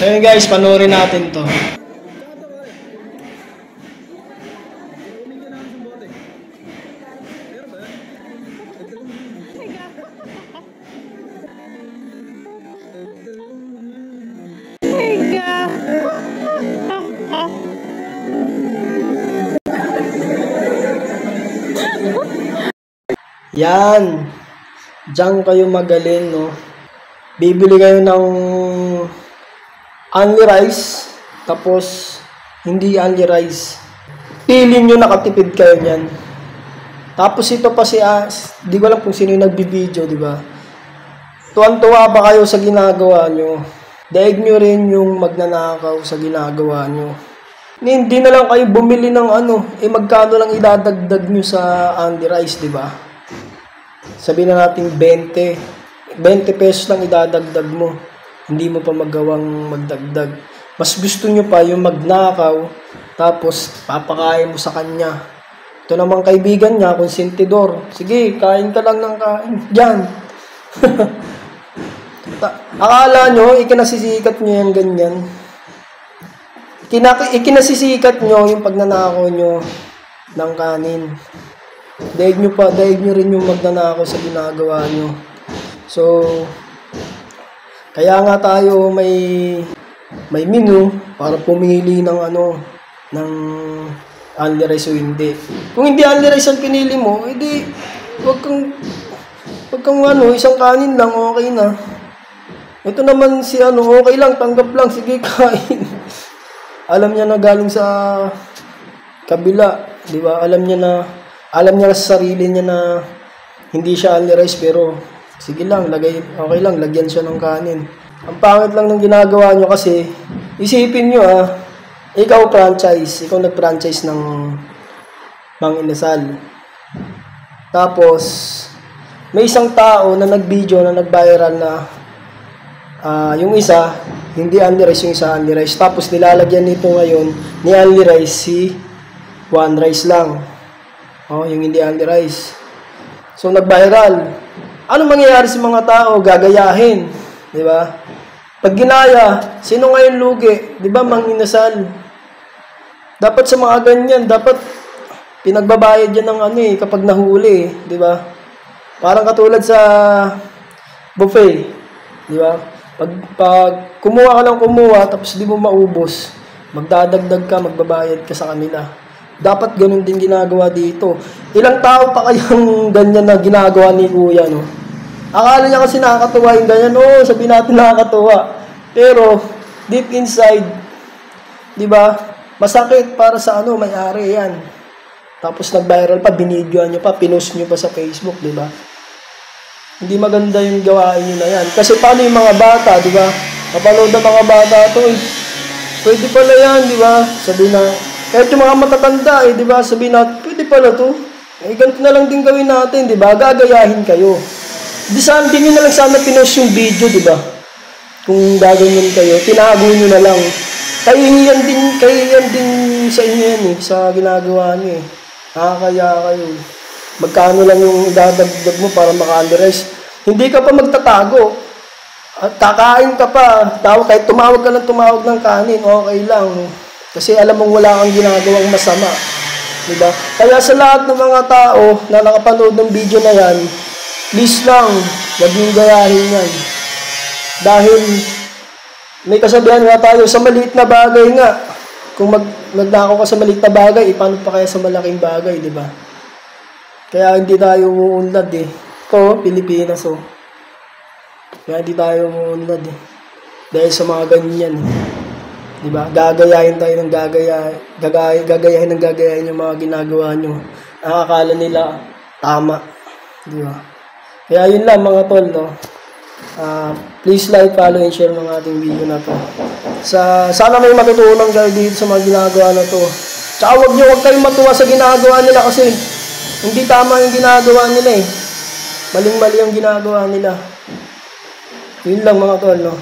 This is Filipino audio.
So yun guys, panoorin natin to. Yan. Diyan kayo magaling, no? Bibili kayo ng only rice, tapos hindi only rice. Pili nyo nakatipid kayo niyan. Tapos ito pa si di ko alam kung sino yung nagbibideo, di ba? Tuwan-tuwa ba kayo sa ginagawa nyo? Daig nyo rin yung magnanakaw sa ginagawa nyo. Hindi na lang kayo bumili ng magkano lang idadagdag nyo sa only rice, di ba? Sabihin na natin 20 pesos lang idadagdag mo. Hindi mo pa magawang magdagdag. Mas gusto nyo pa yung magnakaw, tapos papakain mo sa kanya. Ito naman kaibigan niya, konsentidor. Sige, kain ka lang ng kain. Diyan. Akala nyo, ikinasisikat nyo yung ganyan. Ikinasisikat nyo yung pagnanakaw nyo ng kanin. Daig nyo rin yung magnanakaw sa ginagawa nyo. So, kaya nga tayo may menu para pumili ng ng only rice o hindi. Kung hindi only rice ang pinili mo, edi wag kang isang kanin lang, okay na. Ito naman si okay lang, tanggap lang, sige kain. Alam niya na galing sa kabila, di ba? Alam niya sa sarili niya na hindi siya only rice, pero sige lang, okay lang, lagyan siya ng kanin. Ang pangit lang ng ginagawa nyo kasi, isipin nyo ikaw nag-franchise ng Mang Inasal. Tapos, may isang tao na nag-video na nag-viral na yung isa, hindi only rice, yung isa only rice. Tapos nilalagyan nito ngayon ni only rice si one rice lang. Yung hindi only rice. So nag-viral. Ano mangyayari sa mga tao? Gagayahin, di ba? Pag ginaya, sino ngayon lugi? Di ba, Mang Inasal? Dapat sa mga ganyan, dapat pinagbabayad yan ng kapag nahuli, di ba? Parang katulad sa buffet, di ba? Pag kumuha ka lang tapos di mo maubos, magdadagdag ka, magbabayad ka sa kanila. Dapat ganun din ginagawa dito. Ilang tao pa kayang ganyan na ginagawa ni Kuya, no? Akala niya kasi nakakatuwa yung ganyan. Sabihin natin nakakatuwa. Pero, deep inside, di ba, masakit para sa may-ari yan. Tapos nag-viral pa, binidyoan nyo pa, pinost nyo pa sa Facebook, di ba? Hindi maganda yung gawain nyo na yan. Kasi paano yung mga bata, di ba? Kapanood ng mga bata ito, pwede pala yan, di ba? Sabihin na, kahit yung mga matatanda, di ba? Sabihin na, pwede pala to. Ganito na lang din gawin natin, di ba? Gagayahin kayo. Di nyo na lang sana pinost yung video, di ba? Kung gaganyan kayo, tinago nyo na lang. Kayo yan din sa inyo yan sa ginagawa nyo Nakakaya kayo. Magkano lang yung idadagdag mo para maka-only rice. Hindi ka pa magtatago. At kakain ka pa. Kahit tumawag ka ng kanin, okay lang. Kasi alam mong wala kang ginagawang masama. Diba? Kaya sa lahat ng mga tao na nakapanood ng video na yan, please lang, huwag yung gayahin yan. Dahil may kasabihan nga tayo, sa maliit na bagay nga, kung magnakaw ka sa maliit na bagay, paano pa kaya sa malaking bagay, di ba? Kaya hindi tayo umuunlad Ito, Pilipinas Kaya hindi tayo umuunlad Dahil sa mga ganyan di ba? Gagayahin tayo ng gagayahin yung mga ginagawa nyo. Nakakala nila tama, di ba? Kaya yun lang mga tol, no? Please like, follow, and share mga ating video na to. Sana may matutunan kayo dito sa mga ginagawa na to. Tsaka huwag kayong matuwa sa ginagawa nila kasi hindi tama yung ginagawa nila Maling-mali ang ginagawa nila. Yun lang mga tol, no?